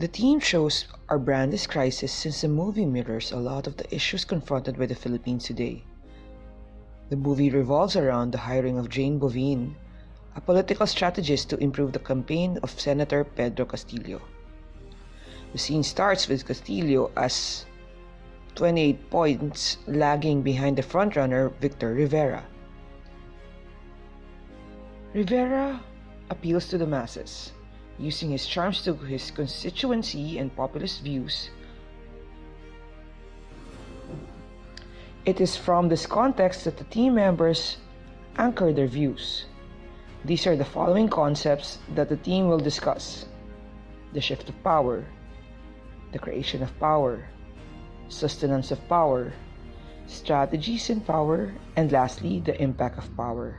The theme shows our brand's crisis since the movie mirrors a lot of the issues confronted by the Philippines today. The movie revolves around the hiring of Jane Bovin, a political strategist to improve the campaign of Senator Pedro Castillo. The scene starts with Castillo as 28 points lagging behind the frontrunner Victor Rivera. Rivera appeals to the masses, using his charms to his constituency and populist views. It is from this context that the team members anchor their views. These are the following concepts that the team will discuss: the shift of power, the creation of power, sustenance of power, strategies in power, and lastly, the impact of power.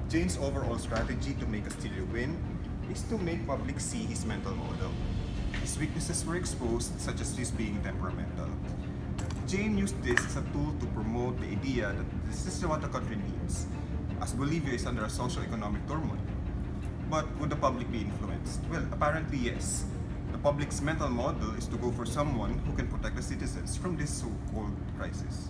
Jane's overall strategy to make Castillo win is to make public see his mental model. His weaknesses were exposed, such as his being temperamental. Jane used this as a tool to promote the idea that this is what the country needs, as Bolivia is under a socio-economic turmoil. But would the public be influenced? Well, apparently yes. The public's mental model is to go for someone who can protect the citizens from this so-called crisis.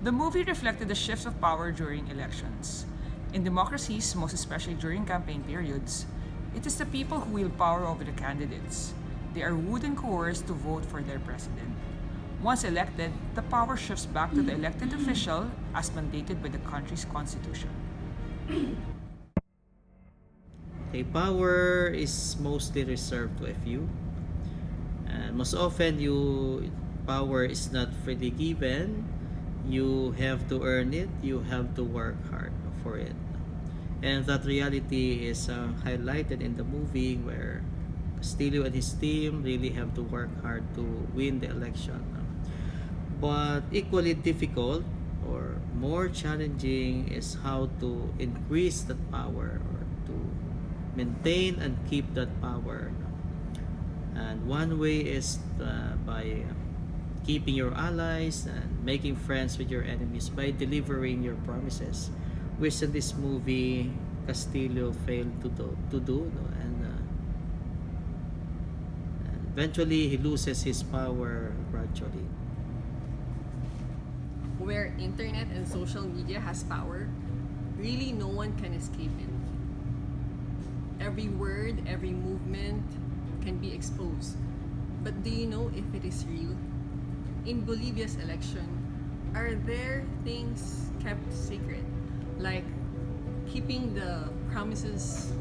The movie reflected the shift of power during elections. In democracies, most especially during campaign periods, it is the people who wield power over the candidates. They are wooed and coerced to vote for their president. Once elected, the power shifts back to the elected official as mandated by the country's constitution. Okay, power is mostly reserved to a few. And most often, power is not freely given. You have to earn it. You have to work hard for it. And that reality is highlighted in the movie, where Castillo and his team really have to work hard to win the election. But equally difficult or more challenging is how to increase that power, or to maintain and keep that power. And one way is by keeping your allies and making friends with your enemies by delivering your promises, which in this movie Castillo failed to do, no? And eventually he loses his power gradually. Where internet and social media has power, really no one can escape it. Every word, every movement can be exposed. But do you know if it is real? In Bolivia's election, are there things kept secret, like keeping the promises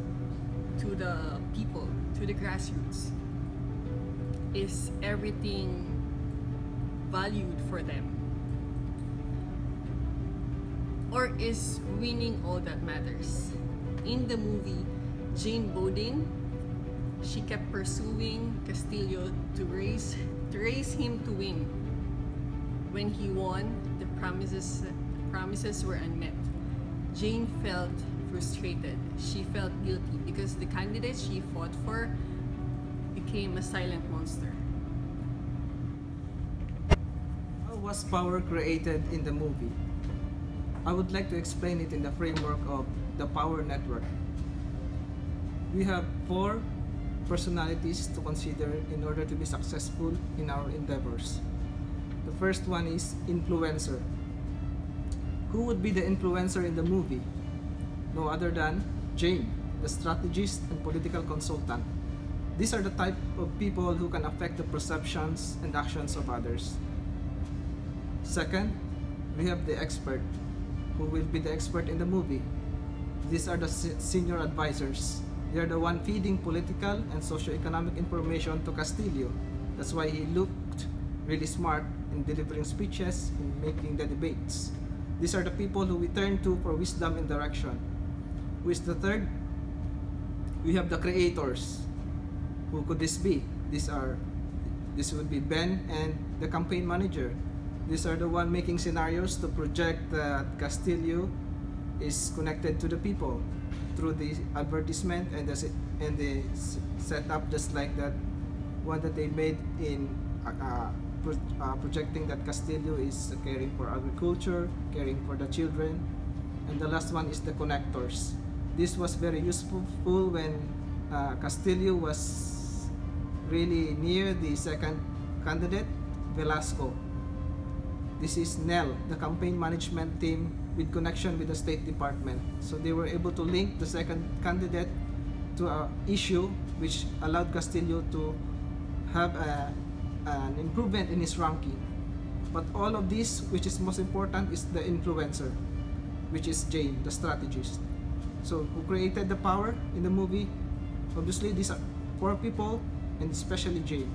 to the people, to the grassroots? Is everything valued for them? Or is winning all that matters? In the movie, Jane Bodin, she kept pursuing Castillo to raise him to win. When he won, the promises were unmet. Jane felt frustrated. She felt guilty because the candidate she fought for became a silent monster. How was power created in the movie? I would like to explain it in the framework of the power network. We have 4 personalities to consider in order to be successful in our endeavors. The first one is influencer. Who would be the influencer in the movie? No other than Jane, the strategist and political consultant. These are the type of people who can affect the perceptions and actions of others. Second, we have the expert. Who will be the expert in the movie? These are the senior advisors. They are the one feeding political and socio-economic information to Castillo. That's why he looked really smart in delivering speeches, in making the debates. These are the people who we turn to for wisdom and direction. Who is the third? We have the creators. Who could this be? This would be Ben and the campaign manager. These are the one making scenarios to project that Castillo is connected to the people through the advertisement and the setup, just like that one that they made in projecting that Castillo is caring for agriculture, caring for the children, and the last one is the connectors. This was very useful when Castillo was really near the second candidate, Velasco. This is NEL, the campaign management team with connection with the State Department. So they were able to link the second candidate to an issue which allowed Castillo to have an improvement in his ranking. But all of this, which is most important, is the influencer, which is Jane, the strategist. So who created the power in the movie? Obviously, these are poor people, and especially Jane.